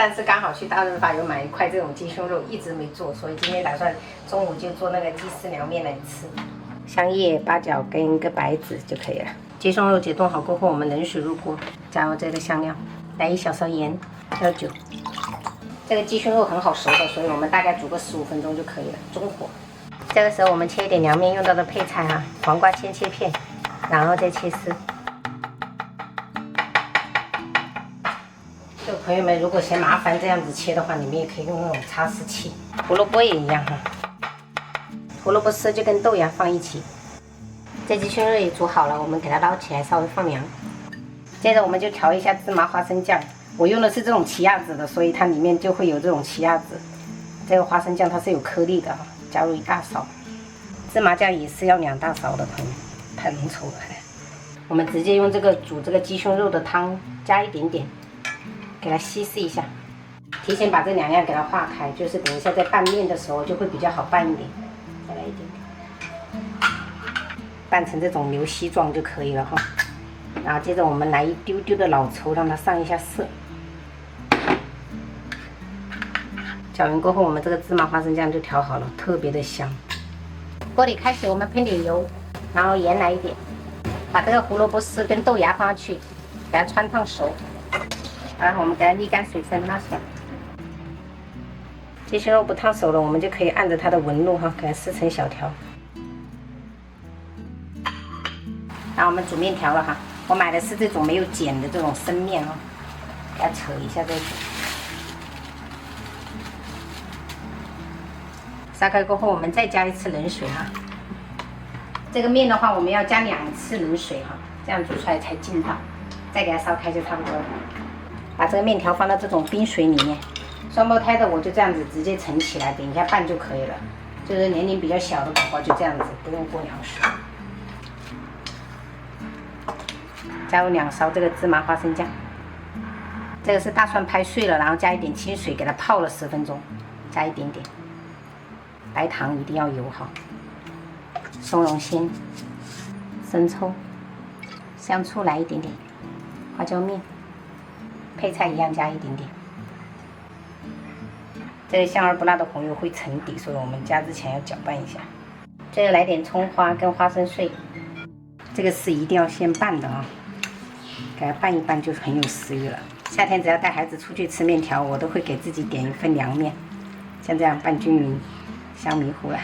上次刚好去大润发有买一块这种鸡胸肉，一直没做，所以今天打算中午就做那个鸡丝凉面来吃。香叶、八角跟一个白芷就可以了。鸡胸肉解冻好过后，我们冷水入锅，加入这个香料，来1小勺盐，料酒。这个鸡胸肉很好熟的，所以我们大概煮个15分钟就可以了，中火。这个时候我们切一点凉面用到的配菜啊，黄瓜先切片，然后再切丝。就朋友们如果嫌麻烦这样子切的话，你们也可以用那种擦丝器。胡萝卜也一样哈，胡萝卜丝就跟豆芽放一起。这鸡胸肉也煮好了，我们给它捞起来，稍微放凉。接着我们就调一下芝麻花生酱，我用的是这种奇亚籽的，所以它里面就会有这种奇亚籽。这个花生酱它是有颗粒的哈，加入1大勺。芝麻酱也是要2大勺的，朋友，太浓稠了。我们直接用这个煮这个鸡胸肉的汤加一点点，给它稀释一下。提前把这2样给它化开，就是等一下在拌面的时候就会比较好拌一点。再来一点点，拌成这种流稀状就可以了哈。然后接着我们来一丢丢的老抽，让它上一下色。搅匀过后，我们这个芝麻花生酱就调好了，特别的香。锅里开水，我们喷点油，然后盐来一点，把这个胡萝卜丝跟豆芽放上去，给它汆烫熟。然后我们给它沥干水分，拉起来。鸡胸肉不烫熟了，我们就可以按着它的纹路哈，给它撕成小条。然后我们煮面条了哈，我买的是这种没有碱的这种生面哦，给它扯一下再煮。烧开过后，我们再加1次冷水哈。这个面的话，我们要加2次冷水哈，这样煮出来才劲道。再给它烧开就差不多了。把这个面条放到这种冰水里面，双胞胎的我就这样子直接盛起来，等一下拌就可以了。就是年龄比较小的宝宝就这样子，不用过凉水。加入2勺这个芝麻花生酱，这个是大蒜拍碎了，然后加一点清水给它泡了10分钟，加一点点。白糖一定要有哈，松茸鲜、生抽、香醋来一点点，花椒面，配菜一样加一点点。这个香而不辣的红油会沉底，所以我们加之前要搅拌一下。这个来点葱花跟花生碎，这个是一定要先拌的啊，给它拌一拌就很有食欲了。夏天只要带孩子出去吃面条，我都会给自己点一份凉面，像这样拌均匀。香迷糊了，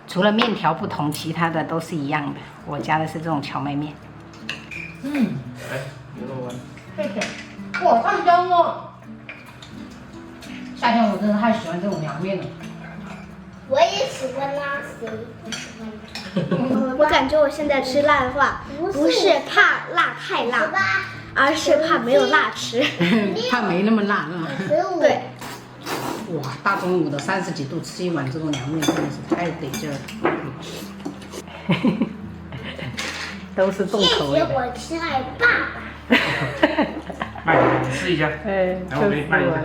除了面条不同，其他的都是一样的。我加的是这种荞麦面。来，牛肉丸。谢谢。哇，太香了！夏天我真的太喜欢这种凉面了。我也喜欢辣，谁不喜欢？我感觉我现在吃辣的话，不是怕辣太辣，而是怕没有辣吃。怕没那么辣是吗？对。哇，大中午的30几度吃一碗这种凉面真的是太得劲了。都是重口味的。谢谢我亲爱爸爸。慢点，试一下。哎，来，我给你拌一下。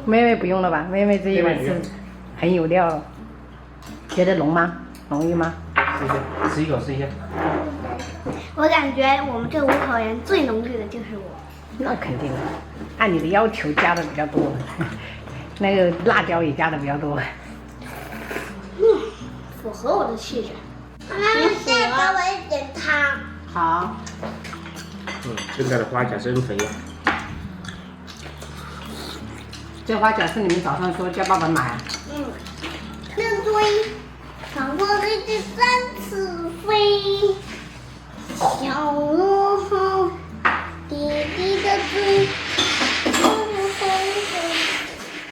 妹妹不用了吧？妹妹这一碗是很有料了。觉得浓吗？浓郁吗？试一下，吃一口试一下。我感觉我们这5口人最浓郁的就是我。那肯定的，按你的要求加的比较多。那个辣椒也加的比较多，符合我的气质。妈妈，再给我一点汤。好。跟它的花甲生肥。这花甲是你们早上说叫爸爸买啊？那堆糖果给你塞